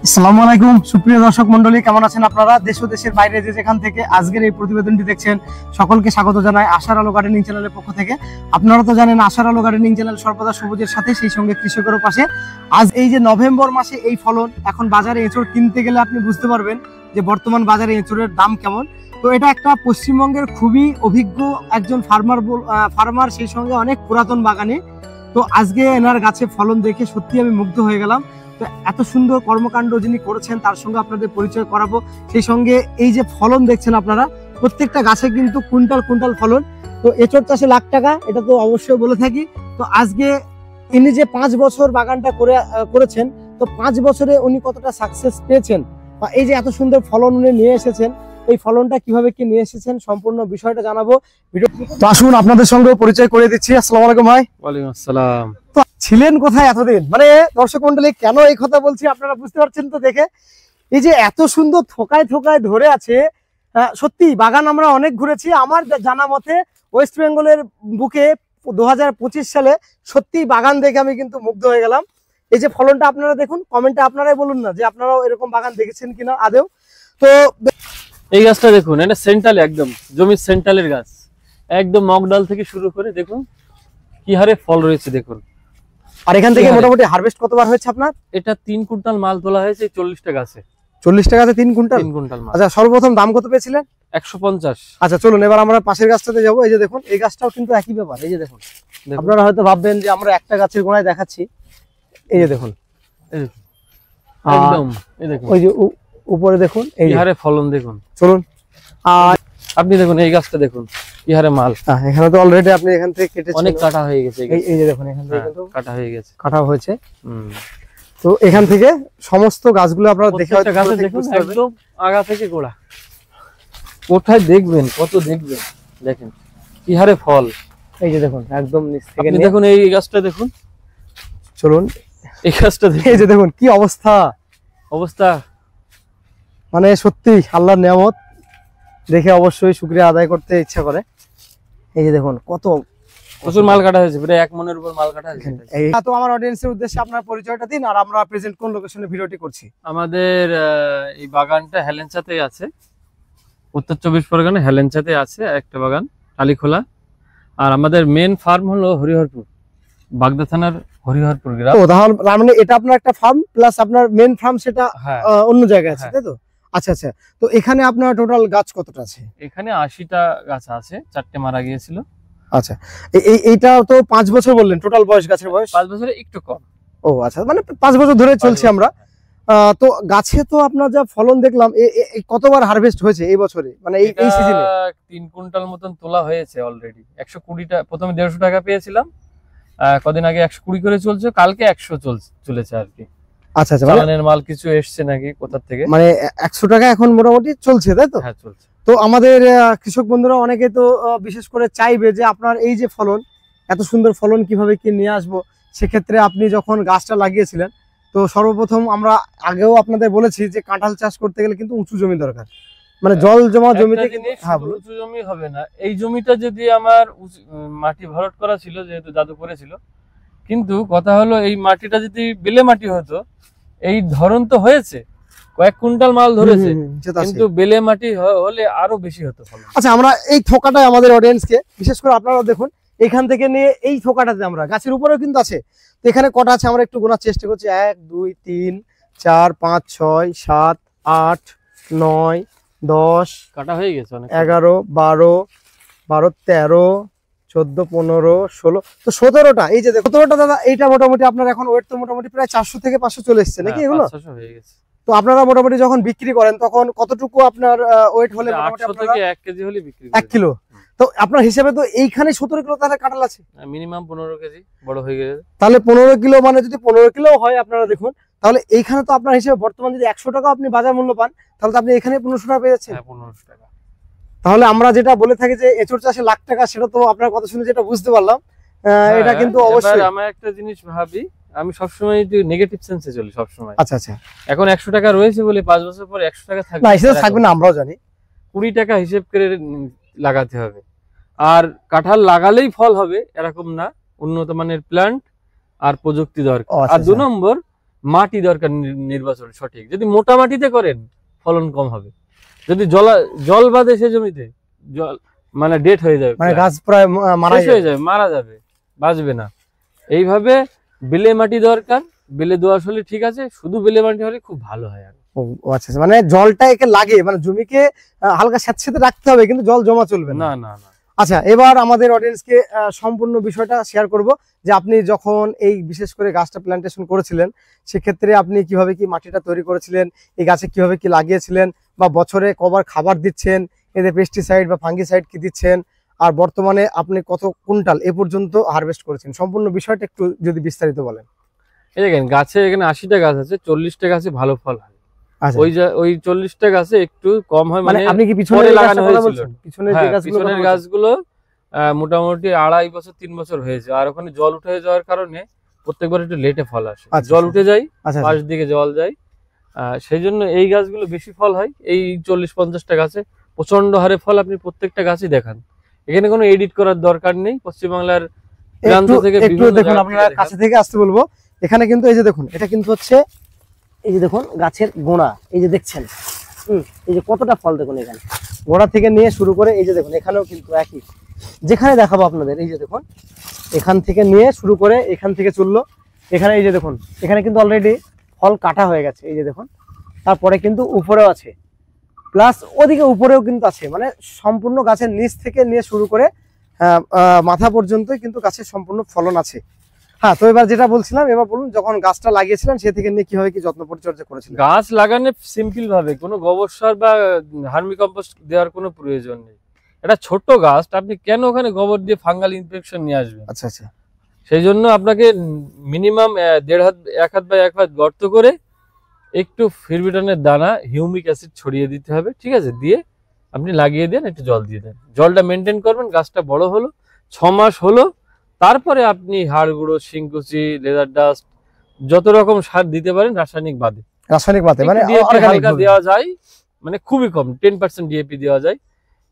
আসসালামু আলাইকুম সুপ্রিয় দর্শক মণ্ডলী, কেমন আছেন আপনারা? দেশ ও দেশের বাইরে যে যেখান থেকে আজকের এই প্রতিবেদনটি দেখছেন সকলকে স্বাগত জানাই আশার আলো গার্ডেনিং চ্যানেলের পক্ষ থেকে। আপনারা তো জানেন আশার আলো গার্ডেনিং চ্যানেল সর্বদা সবুজের সাথে, সেই সঙ্গে কৃষকের পাশে। আজ এই যে নভেম্বর মাসে এই ফলন, এখন বাজারে এঁচড় কিনতে গেলে আপনি বুঝতে পারবেন যে বর্তমান বাজারে এঁচড়ের দাম কেমন। তো এটা একটা পশ্চিমবঙ্গের খুবই অভিজ্ঞ একজন ফার্মার, সেই সঙ্গে অনেক পুরাতন বাগানে। তো আজকে এনার গাছে ফলন দেখে সত্যি আমি মুগ্ধ হয়ে গেলাম। তো এত সুন্দর কর্মকাণ্ড যিনি করেছেন তার সঙ্গে আপনাদের পরিচয় করাবো। সেই সঙ্গে এই যে ফলন দেখছেন আপনারা, প্রত্যেকটা গাছে কিন্তু কুইন্টাল কুইন্টাল ফলন। তো এঁচড় চাষে লাখ টাকা, এটা তো অবশ্যই বলে থাকি। তো আজকে ইনি যে 5 বছর বাগানটা করেছেন, তো 5 বছরে উনি কতটা সাকসেস পেয়েছেন বা এই যে এত সুন্দর ফলন উনি নিয়ে এসেছেন, এই ফলনটা কিভাবে কি নিয়ে এসেছেন সম্পূর্ণ বিষয়টা জানাবো ভিডিও। তো আসুন আপনাদের সঙ্গে পরিচয় করে দিচ্ছি। আসসালামু আলাইকুম ভাই। ওয়ালাইকুম আসসালাম। তো ছিলেন কোথায় এতদিন? মানে দর্শক মন্ডলী, কেন এই কথা বলছি আপনারা বুঝতে পারছেন তো দেখে। এই যে এত সুন্দর থোকায় থোকায় ধরে আছে, সত্যি বাগান আমরা অনেক ঘুরেছি। আমার জানা মতে ওয়েস্ট বেঙ্গলের বুকে 2025 সালে সত্যি বাগান দেখে আমি কিন্তু মুগ্ধ হয়ে গেলাম। এই যে ফলনটা আপনারা দেখুন, কমেন্টে আপনারাই বলুন না যে আপনারাও এরকম বাগান দেখেছেন কিনা আদেও। তো এই গাছটা দেখুন, এটা সেন্ট্রালে, একদম জমির সেন্ট্রালের গাছ, একদম মগডাল থেকে শুরু করে দেখুন কি হারে ফল রয়েছে দেখুন। আর এখান থেকে মোটামুটি হারভেস্ট কতবার হয়েছে আপনার? এটা 3 কুইন্টাল মাল তোলা হয়েছে 40টা গাছে। 40টা গাছে 3 কুইন্টাল? 3 কুইন্টাল মাল। আচ্ছা, সর্বপ্রথম দাম কত পেয়েছিলেন? 150। আচ্ছা চলুন এবার আমরা পাশের গাছটাতে যাবো। এই যে দেখুন, এই গাছটাও কিন্তু একই ব্যাপার। এই যে দেখুন, আপনারা হয়তো ভাববেন যে আমরা একটা গাছের গোড়ায় দেখাচ্ছি। এই যে দেখুন, একদম এই দেখুন, ওই যে উপরে দেখুন এই হারে ফলন দেখুন। চলুন আর আপনি দেখুন এই গাছটা দেখুন কি হারে মাল। এখানে তো অলরেডি আপনি এখান থেকে কেটেছেন, অনেক কাটা হয়ে গেছে। এই যে দেখুন এখান থেকে কিন্তু কাটা হয়ে গেছে, কাটা হয়েছে। তো এখান থেকে সমস্ত গাছগুলো আপনারা দেখে হয়তো গাছে দেখুন একদম আগা থেকে গোড়া, কোথায় দেখবেন কত দেখবেন, দেখেন কি হারে ফল। এই যে দেখুন একদম নিচ থেকে দেখুন এই গাছটা দেখুন। চলুন এই গাছটা দেখুন, এই যে দেখুন কি অবস্থা। মানে সত্যি আল্লাহর নিয়ামত, দেখে অবশ্যই শুকরিয়া আদায় করতে ইচ্ছা করে। এই যে দেখুন কত প্রচুর মাল কাটা হয়েছে, প্রায় 1 মনের উপর মাল কাটা হয়েছে। তো আমার অডিয়েন্সের উদ্দেশ্যে আপনার পরিচয়টা দিন, আর আমরা প্রেজেন্ট কোন লোকেশনে ভিডিওটি করছি। আমাদের এই বাগানটা হেলেঞ্চাতে আছে, উত্তর 24 পরগনা হেলেঞ্চাতে আছে একটা বাগান, টালিখোলা। আর আমাদের মেন ফার্ম হলো হরিহরপুর, বাগদা থানার হরিহরপুর গ্রাম। ও তাহলে মানে এটা আপনার একটা ফার্ম প্লাস আপনার মেন ফার্ম সেটা অন্য জায়গায় আছে, তাই তো? আচ্ছা আচ্ছা, তো এখানে আপনার টোটাল গাছ কতটা আছে? এখানে 80টা গাছ আছে, 4টে মারা গিয়েছিল। আচ্ছা, এইটা তো 5 বছর বললেন টোটাল বয়স, গাছের বয়স 5 বছরে একটু কম। ও আচ্ছা, মানে 5 বছর ধরে চলছে আমরা। তো গাছে তো আপনার যা ফলন দেখলাম, কতবার হারভেস্ট হয়েছে এই বছরে, মানে এই সিজনে? 3 কুইন্টাল মতন তোলা হয়েছে অলরেডি। 120টা প্রথমে 150 টাকা পেয়েছিলাম, কদিন আগে 120 করে চলছে, কালকে 100 চলেছে আর কি। আচ্ছা আচ্ছা, চালানের মাল কিছু এসছে নাকি কোথা থেকে, মানে 100 টাকা এখন মোটামুটি চলছে, তাই তো? হ্যাঁ চলছে। তো আমাদের কৃষক বন্ধুরা অনেকে তো বিশেষ করে চাইবে যে আপনার এই যে ফলন, এত সুন্দর ফলন কিভাবে কি নিয়ে আসবো। সেক্ষেত্রে আপনি যখন গাছটা লাগিয়েছিলেন, তো সর্বপ্রথম আমরা আগেও আপনাদের বলেছি যে কাঁঠাল চাষ করতে গেলে কিন্তু উঁচু জমি দরকার, মানে জল জমা জমিতে। উঁচু জমি হবে না, এই জমিটা যদি আমার মাটি ভরাট করা ছিল, যেহেতু দাদু করেছিল, কিন্তু কথা হলো এই মাটিটা যদি বেলে মাটি হতো, এই ধরন তো হয়েছে, কয়েক কুইন্টাল মাল ধরেছে, কিন্তু বেলে মাটি হলে আরো বেশি হতো ফলন। আচ্ছা, আমরা এই থোকাটায় আমাদের অডিয়েন্সকে বিশেষ করে আপনারা দেখুন, এখান থেকে নিয়ে এই থোকাটাতে আমরা গাছের উপরেও কিন্তু আছে। তো এখানে কটা আছে আমরা একটু গোনার চেষ্টা করছি। 1 2 3 4 5 6 7 8 9 10 কাটা হয়ে গেছে, 11 12 13 14 15 16, তো 17টা। এই যে 17টা দাদা, এইটা মোটামুটি আপনার এখন ওয়েট তো মোটামুটি প্রায় 400 থেকে 500 চলে এসছে নাকি এগুলো? 500 হয়ে গেছে। তো আপনারা মোটামুটি যখন বিক্রি করেন তখন কতটুকু আপনার ওয়েট হলে? 800 থেকে 1 কেজি হলে বিক্রি করি। 1 কিলো। তো আপনার হিসাবে তো এইখানে 17 কিলো তাহলে কাঁঠাল আছে, মিনিমাম 15 কেজি বড় হয়ে গেছে। তাহলে 15 কিলো, মানে যদি 15 কিলো হয় আপনারা দেখুন, তাহলে এইখানে তো আপনার হিসেবে বর্তমান যদি 100 টাকা আপনি বাজার মূল্য পান, তাহলে তো আপনি এখানে 1500 টাকা পেয়ে যাচ্ছেন। হ্যাঁ 1500 টাকা। তাহলে আমরা যেটা বলে থাকি যে এঁচড় চাষে লাখ টাকা, সেটা তো আপনার কথা শুনে যেটা বুঝতে পারলাম, এটা কিন্তু অবশ্যই। আমি একটা জিনিস ভাবি, আমি সবসময় একটু নেগেটিভ সেন্সে চলি সবসময়। আচ্ছা আচ্ছা, এখন 100 টাকা রয়েছে বলে 5 বছর পর 100 টাকা থাকবে না, সেটা থাকবে না, আমরাও জানি। 20 টাকা হিসেব করে লাগাতে হবে। আর কাঁঠাল লাগালেই ফল হবে এরকম না, উন্নত মানের প্ল্যান্ট আর প্রযুক্তি দরকার। আর 2 নম্বর, মাটি দরকার নির্বাচন সঠিক। যদি মোটা মাটিতে করেন ফলন কম হবে, যদি জল বাদে সে জমিতে জল মানে ডেট হয়ে যাবে, মানে গাছ প্রায় শেষ হয়ে যাবে, মারা যাবে, বাঁচবে না। এইভাবে বেলে মাটি দরকার, বেলে দোআঁশ হলে ঠিক আছে, শুধু বেলে মাটি হলে খুব ভালো হয়। আর আচ্ছা, মানে জলটা একে লাগে, মানে জমিকে হালকা স্যাঁতসেঁতে রাখতে হবে, কিন্তু জল জমা চলবে না। না না না। আচ্ছা, এবার আমাদের অডিয়েন্সকে সম্পূর্ণ বিষয়টা শেয়ার করব যে আপনি যখন এই বিশেষ করে গাছটা প্ল্যান্টেশন করেছিলেন, সেক্ষেত্রে আপনি কিভাবে কি মাটিটা তৈরি করেছিলেন, এই গাছে কিভাবে কি লাগিয়েছিলেন, বা বছরে কবার খাবার দিচ্ছেন, এদের পেস্টিসাইড বা ফাঙ্গিসাইড কি দিচ্ছেন, আর বর্তমানে আপনি কত কুইন্টাল এ পর্যন্ত হারভেস্ট করেছেন, সম্পূর্ণ বিষয়টা একটু যদি বিস্তারিত বলেন। এই দেখেন গাছে এখানে 80টা গাছ আছে, 40টা গাছে ভালো ফল হয়। আচ্ছা, ওই 40টা গাছে একটু কম হয়, মানে আপনি কি পিছনে লাগানো হয়েছিল? পিছনের গাছগুলো মোটামুটি 2.5 বছর 3 বছর হয়েছে, আর ওখানে জল উঠে যাওয়ার কারণে প্রত্যেকবার একটু লেটে ফল আসে। জল উঠে যায়, পাশ দিকে জল যায়, সেই জন্য এই গাছগুলো বেশি ফল হয়। এই 40-50টা গাছে প্রচন্ড হারে ফল, আপনি প্রত্যেকটা গাছই দেখান, এখানে কোনো এডিট করার দরকার নেই। পশ্চিমবাংলার প্রান্ত থেকে দেখুন, আপনারা কাছে থেকে আসতে বলবো। এখানে কিন্তু এই যে দেখুন, এটা কিন্তু হচ্ছে এই যে দেখুন গাছের গোড়া, এই যে দেখছেন, এই যে কতটা ফল দেখুন, এখানে গোড়া থেকে নিয়ে শুরু করে এই যে দেখুন, এখানেও কিন্তু একই, যেখানে দেখাবো আপনাদের, এই যে দেখুন এখান থেকে নিয়ে শুরু করে এখান থেকে চললো এখানে, এই যে দেখুন এখানে কিন্তু অলরেডি ফল কাটা হয়ে গেছে, এই যে দেখুন, তারপরে কিন্তু উপরেও আছে, প্লাস ওদিকে উপরেও কিন্তু আছে, মানে সম্পূর্ণ গাছের নিচ থেকে নিয়ে শুরু করে মাথা পর্যন্তই কিন্তু গাছের সম্পূর্ণ ফলন আছে। হ্যাঁ, তো এবার যেটা বলছিলাম, এবার বলুন যখন গাছটা লাগিয়েছিলেন সে থেকে নিয়ে কিভাবে কি যত্ন পরিচর্যা করেছিলেন? গাছ লাগানো সিম্পল ভাবে, কোনো গোবর সার বা ভার্মি কম্পোস্ট দেওয়ার কোনো প্রয়োজন নেই। এটা ছোট গাছ, আপনি কেন ওখানে গোবর দিয়ে ফাঙ্গাল ইনফেকশন নিয়ে আসবেন? আচ্ছা আচ্ছা, সেই জন্য আপনাকে মিনিমাম 1.5 হাত 1 হাত বা 1 হাত গর্ত করে একটু ফিরবিটনের দানা, হিউমিক অ্যাসিড ছড়িয়ে দিতে হবে, ঠিক আছে? দিয়ে আপনি লাগিয়ে দেন, একটু জল দিয়ে দেন, জলটা মেনটেন করবেন। গাছটা বড় হলো, 6 মাস হলো, তারপরে আপনি হাড় গুঁড়ো, শিংকুচি, লেদার ডাস্ট যত রকম সার দিতে পারেন, রাসায়নিক বাদে মানে হালকা দেওয়া যায়, মানে খুবই কম, 10% ডিএপি দেওয়া যায়।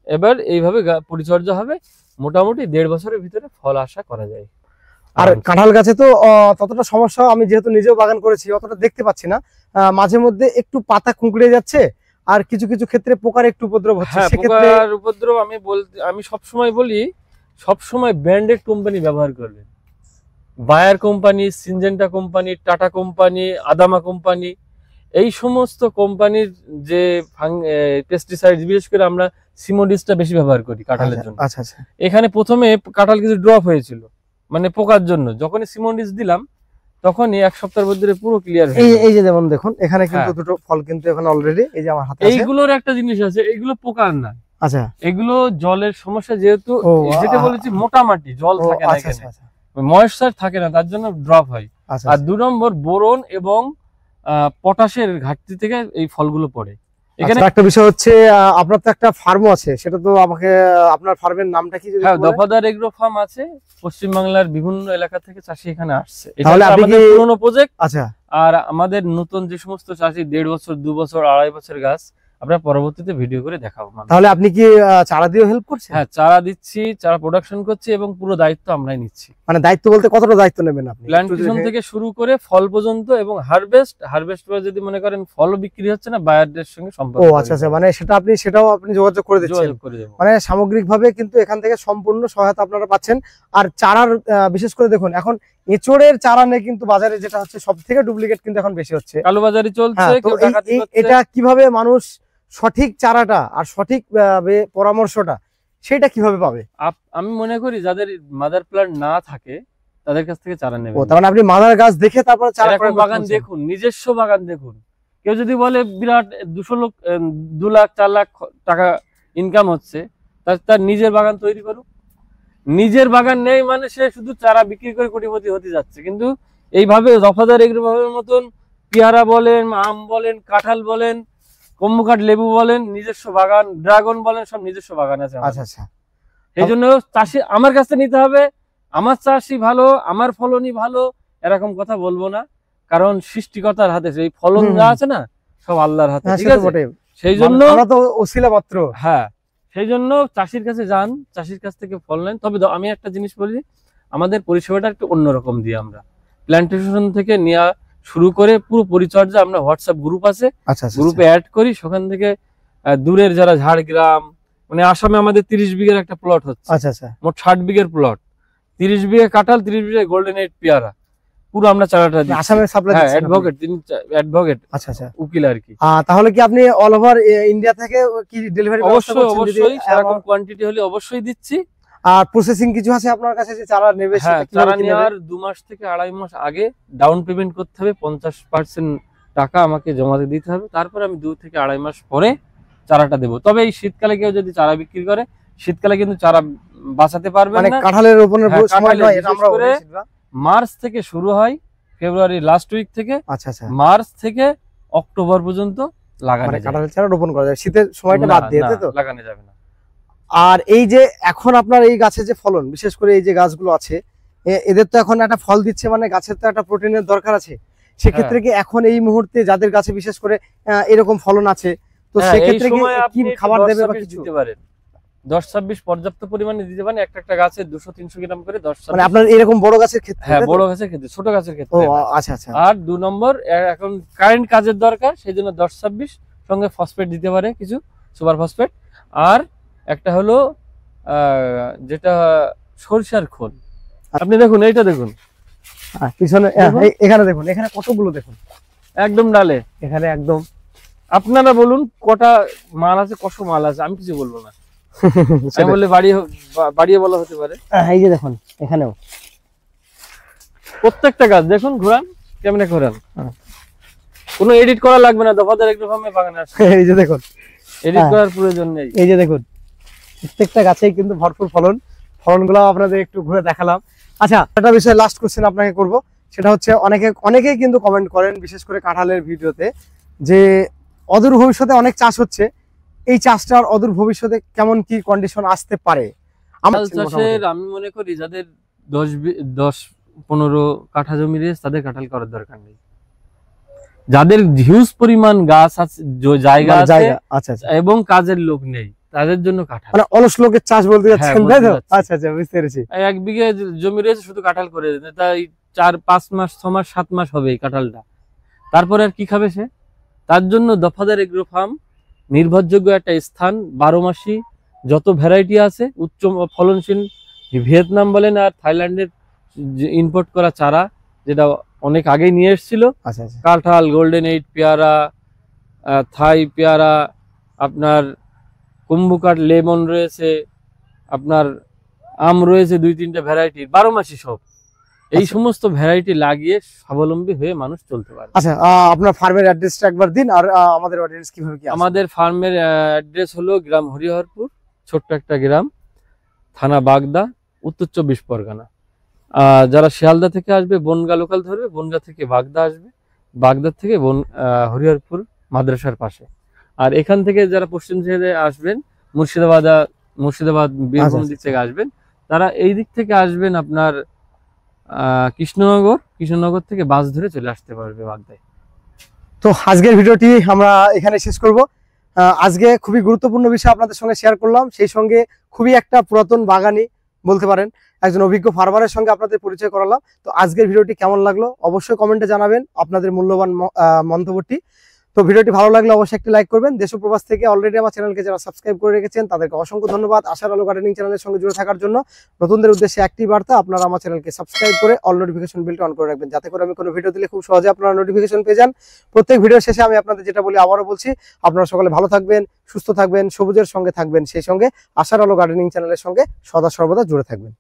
এবার এইভাবে পরিচর্যা হবে, মোটামুটি 1.5 বছরের ভিতরে ফল আশা করা যায়। আর কাঁঠাল গাছে তো ততটা সমস্যা, আমি যেহেতু নিজেও বাগান করেছি অতটা দেখতে পাচ্ছি না, মাঝে মধ্যে একটু পাতা কুঁকড়ে যাচ্ছে, আর কিছু কিছু ক্ষেত্রে পোকার একটু উপদ্রব হচ্ছে। সেক্ষেত্রে পোকার উপদ্রব আমি সবসময় বলি, সবসময় ব্র্যান্ডেড কোম্পানি ব্যবহার করবেন। Bayer company, Syngenta company, Tata company, Adama company, এই সমস্ত কোম্পানির যে পেস্টিসাইড, বিশেষ করে আমরা সিমোডিসটা বেশি ব্যবহার করি কাঁঠালের জন্য। আচ্ছা আচ্ছা, এখানে প্রথমে কাঁঠাল কিছু ড্রপ হয়েছিল, মানে পোকার জন্য। যখনই সিমোডিস দিলাম তখনই 1 সপ্তাহের মধ্যে পুরো ক্লিয়ার হয়ে এই যে যেমন দেখুন এখানে কিন্তু দুটো ফল কিন্তু এখানে অলরেডি, এই যে আমার হাতে আছে। এইগুলোর একটা জিনিস আছে, এগুলো পোকার না। আচ্ছা, এগুলো জলের সমস্যা, যেহেতু যেটা বলেছি মোটা মাটি, জল থাকে না এখানে, ময়েশ্চার থাকে না, তার জন্য ড্রপ হয়। আর 2 নম্বর বোরন এবং পটাশের ঘাটতি থেকে এই ফলগুলো পড়ে। এখানে একটা বিষয় হচ্ছে, আপনার তো একটা ফার্মও আছে, সেটা তো আমাকে, আপনার ফার্মের নামটা কি? হ্যাঁ, দফাদার এগ্রো ফার্ম আছে। পশ্চিমবাংলার বিভিন্ন এলাকা থেকে চাষি এখানে আসছে। এটা তাহলে আমাদের পুরনো প্রজেক্ট। আচ্ছা, আর আমাদের নতুন যে সমস্ত চাষি 1.5 বছর, 2 বছর, 2.5 বছর গাছ, আমরা পরবর্তীতে ভিডিও করে দেখাবো। তাহলে আপনি কি চারা দিয়ে হেল্প করছেন? হ্যাঁ, চারা দিচ্ছি, চারা প্রোডাকশন করছি, এবং পুরো দায়িত্ব আমরাই নিচ্ছি। মানে দায়িত্ব বলতে কতটা দায়িত্ব নেবেন আপনি? প্ল্যান্টেশন থেকে শুরু করে ফল পর্যন্ত, এবং হারভেস্ট পরে যদি মনে করেন ফলও বিক্রি হচ্ছে না, বায়ারদের সঙ্গে সম্পর্ক। ও আচ্ছা আচ্ছা, মানে সেটাও আপনি যোগাযোগ করে দিচ্ছেন। মানে সামগ্রিকভাবে কিন্তু এখান থেকে সম্পূর্ণ সহায়তা আপনারা পাচ্ছেন। আর চারার বিশেষ করে দেখুন, এখন এঁচড়ের চারা নেই কিন্তু বাজারে, যেটা হচ্ছে সবথেকে ডুপ্লিকেট কিন্তু এখন বেশি হচ্ছে, কালোবাজারি চলছে। এটা কিভাবে মানুষ সঠিক চারাটা আর সঠিক পরামর্শটা সেটা কিভাবে পাবে? আমি মনে করি যাদের মাদার প্ল্যান্ট না থাকে তাদের কাছ থেকে চারা নেবেন। তার মানে আপনি মাদার গাছ দেখে তারপর চারা করে বাগান দেখুন, নিজস্ব বাগান দেখুন। কেউ যদি বলে বিরাট 2 লাখ 4 লাখ টাকা ইনকাম হচ্ছে, তার নিজের বাগান তৈরি করুক। নিজের বাগান নেই মানে সে শুধু চারা বিক্রি করে কোটিপতি হতে যাচ্ছে। কিন্তু এইভাবে দফাদার এগ্রো ফার্মের মতন পেয়ারা বলেন, আম বলেন, কাঁঠাল বলেন, কম্বুকাট লেবু বলেন, নিজস্ব বাগান, ড্রাগন বলেন, সব নিজস্ব বাগান আছে। আচ্ছা আচ্ছা, এই জন্য চাষি আমার কাছে নিতে হবে। আমার চাষি ভালো, আমার ফলনই ভালো, এরকম কথা বলবো না, কারণ সৃষ্টিকর্তার হাতে এই ফলন যা আছে না, সব আল্লাহর হাতে, ঠিক আছে? সেই জন্য আমরা তো ওসিলা মাত্র। হ্যাঁ, সেই জন্য চাষির কাছে যান, চাষির কাছ থেকে ফল নেন। তবে আমি একটা জিনিস বলি, আমাদের পরিষেবাটা একটু অন্যরকম দিই আমরা। প্ল্যান্টেশন থেকে নেওয়া শুরু করে পুরো পরিচর্যা আমরা হোয়াটসঅ্যাপ গ্রুপ আছে, আচ্ছা আচ্ছা গ্রুপে অ্যাড করি। সেখান থেকে দূরের যারা ঝাড়গ্রাম, মানে আসামে আমাদের 30 বিঘের একটা প্লট হচ্ছে, আচ্ছা আচ্ছা মোট 60 বিঘের প্লট, 30 বিঘে কাঁঠাল, 30 বিঘে গোল্ডেন এইট পেয়ারা, পুরো আমরা চারাটা দিই। আসামে সাপ্লাই হ্যাঁ, দিচ্ছেন আপনি? অ্যাডভোকেট, তিনি অ্যাডভোকেট, আচ্ছা আচ্ছা। উকিল আর কি। তাহলে কি আপনি অল ওভার ইন্ডিয়া থেকে কি ডেলিভারি ব্যবস্থা অবশ্যই করছেন? যদি অবশ্যই সেরকম কোয়ান্টিটি হলে অবশ্যই দিচ্ছি। আর প্রসেসিং কিছু আছে আপনার কাছে যে চারা নেবে হ্যাঁ, সেটা কিভাবে চারা কি নেবে? নেওয়ার 2 মাস থেকে 2.5 মাস আগে ডাউন পেমেন্ট করতে হবে, 50% টাকা আমাকে জমা দিতে হবে। তারপর আমি 2 থেকে 2.5 মাস পরে চারাটা দেবো। তবে এই শীতকালে কেউ যদি চারা বিক্রি করে, শীতকালে কিন্তু চারা বাঁচাতে পারবেন মানে না। কাঁঠালের রোপণের হ্যাঁ, সময় কাঁঠালের নয়, এটা বিশেষ আমরা করে বলেছি না? মার্চ থেকে শুরু হয়, ফেব্রুয়ারি লাস্ট উইক থেকে আচ্ছা আচ্ছা। মার্চ থেকে অক্টোবর পর্যন্ত লাগানো মানে যায়। কাঁঠালের চারা রোপণ করা যায় শীতের সময়টা না, বাদ দিয়ে, না, তাই তো? লাগানো যাবে না। আর এই যে এখন আপনার এই গাছে যে ফলন, বিশেষ করে এই যে গাছগুলো আছে, এদের তো এখন একটা ফল দিচ্ছে, মানে গাছের তো একটা প্রোটিনের দরকার আছে। সেক্ষেত্রে কি এখন এই মুহূর্তে যাদের গাছে বিশেষ করে এরকম ফলন আছে, তো হ্যাঁ, এই সেক্ষেত্রে কি সময় আপনি কি একটু খাবার 10 দেবে বা 26 কিছু? দিতে পারেন। 10-26 পর্যাপ্ত পরিমাণে দিতে পারেন। একটা গাছে 200-300 গ্রাম করে 10-26। মানে আপনার এরকম বড় গাছের ক্ষেত্রে? হ্যাঁ, তাই তো? বড় গাছের ক্ষেত্রে, ছোট গাছের ও ক্ষেত্রে না। আচ্ছা আচ্ছা। আর 2 নম্বর, এখন কারেন্ট কাজের দরকার, সেই জন্য 10-26 সঙ্গে ফসফেট দিতে পারে কিছু, সুপার ফসফেট। আর একটা হলো যেটা সরিষার খোল। আপনি দেখুন, এইটা দেখুন, পিছনে দেখুন। এখানে দেখুন, এখানে কতগুলো দেখুন, একদম ডালে। এখানে একদম। আপনারা বলুন কটা মাল আছে, কত মাল আছে, আমি কিছু বলবো না। আমি বললে বাড়িয়ে বলা হতে পারে। এই যে দেখুন, এখানেও প্রত্যেকটা গাছ দেখুন, ঘোরান, কেমনে ঘোরান, হ্যাঁ। কোনো এডিট করা লাগবে না। দফাদার একটু ফার্মে বাগানে আসে, এই যে দেখুন, এডিট হ্যাঁ। করার প্রয়োজন নেই। এই যে দেখুন, প্রত্যেকটা গাছেই কিন্তু ভরপুর ফলন। ফলনগুলো আপনাদের একটু ঘুরে দেখালাম। আচ্ছা, একটা বিষয় লাস্ট কোশ্চেন আপনাকে করব, সেটা হচ্ছে অনেকেই কিন্তু কমেন্ট করেন, বিশেষ করে কাঁঠালের ভিডিওতে, যে অদূর ভবিষ্যতে অনেক চাষ হচ্ছে, এই চাষটার অদূর ভবিষ্যতে কেমন কি কন্ডিশন আসতে পারে? কাঁঠাল চাষের আমি মনে করি যাদের 10-15 কাঠা জমি রয়েছে তাদের কাঁঠাল করার দরকার নেই। যাদের হিউজ পরিমাণ গাছ আছে, জায়গা আছে, আচ্ছা আচ্ছা, এবং কাজের লোক নেই, তাদের জন্য কাঁঠাল। মানে অলস লোকের চাষ বলতে যাচ্ছেন, হ্যাঁ, তাই তো? বলতে যাচ্ছি। আচ্ছা আচ্ছা, বুঝতে পেরেছি। 1 বিঘে জমি রয়েছে, শুধু কাঁঠাল করে দিতে, তাই 4-5 মাস, 6 মাস, 7 মাস হবে এই কাঁঠালটা। তারপরে আর কি খাবে সে? তার জন্য দফাদার এগ্রো ফার্ম নির্ভরযোগ্য একটা স্থান। 12 মাসি যত ভ্যারাইটি আছে, উচ্চ ফলনশীল ভিয়েতনাম বলেন আর থাইল্যান্ডের ইম্পোর্ট করা চারা, যেটা অনেক আগেই নিয়ে এসেছিল, আচ্ছা আচ্ছা, কাঁঠাল, গোল্ডেন এইট পেয়ারা, থাই পেয়ারা, আপনার কুম্ভকাট লেমন রয়েছে, আপনার আম রয়েছে 2-3টা ভ্যারাইটি, 12 মাসি সব। এই সমস্ত ভ্যারাইটি লাগিয়ে স্বাবলম্বী হয়ে মানুষ চলতে পারে। আচ্ছা, আপনার ফার্মের অ্যাড্রেসটা একবার দিন, আর আমাদের অডিয়েন্স কিভাবে কি আসবে? আমাদের ফার্মের অ্যাড্রেস হলো গ্রাম হরিহরপুর, ছোট্ট একটা গ্রাম, থানা বাগদা, উত্তর 24 পরগনা। যারা শিয়ালদা থেকে আসবে, বনগা লোকাল ধরবে, বনগা থেকে বাগদা আসবে, বাগদা থেকে হরিহরপুর মাদ্রাসার পাশে। আর এখান থেকে যারা পশ্চিম সাইডে আসবেন, মুর্শিদাবাদ বীরভূম দিক থেকে আসবেন, তারা এই দিক থেকে আসবেন আপনার কৃষ্ণনগর থেকে বাস ধরে চলে আসতে পারবে বাগদায়। তো আজকের ভিডিওটি আমরা এখানে শেষ করব। আজকে খুবই গুরুত্বপূর্ণ বিষয় আপনাদের সঙ্গে শেয়ার করলাম, সেই সঙ্গে খুবই একটা পুরাতন বাগানি বলতে পারেন, একজন অভিজ্ঞ ফার্মারের সঙ্গে আপনাদের পরিচয় করালাম। তো আজকের ভিডিওটি কেমন লাগলো অবশ্যই কমেন্টে জানাবেন আপনাদের মূল্যবান মন্তব্যটি। তো ভিডিওটি ভালো লাগলে অবশ্যই একটি লাইক করবেন। দেশ ও প্রবাস থেকে অলরেডি আমার চ্যানেলকে যারা সাবস্ক্রাইব করে রেখেছেন তাদেরকে অসংখ্য ধন্যবাদ আশার আলো গার্ডেনিং চ্যানেলের সঙ্গে জুড়ে থাকার জন্য। নতুনদের উদ্দেশ্যে একটি বার্তা, আপনারা আমার চ্যানেলকে সাবস্ক্রাইব করে অল নোটিফিকেশন বেলটা অন করে রাখবেন, যাতে করে আমি কোনো ভিডিও দিলে খুব সহজে আপনারা নোটিফিকেশন পেয়ে যান। প্রত্যেক ভিডিও শেষে আমি আপনাদের যেটা বলি আবারও বলছি, আপনারা সকলে ভালো থাকবেন, সুস্থ থাকবেন, সবুজের সঙ্গে থাকবেন, সেই সঙ্গে আশার আলো গার্ডেনিং চ্যানেলের সঙ্গে সদা সর্বদা জুড়ে থাকবেন।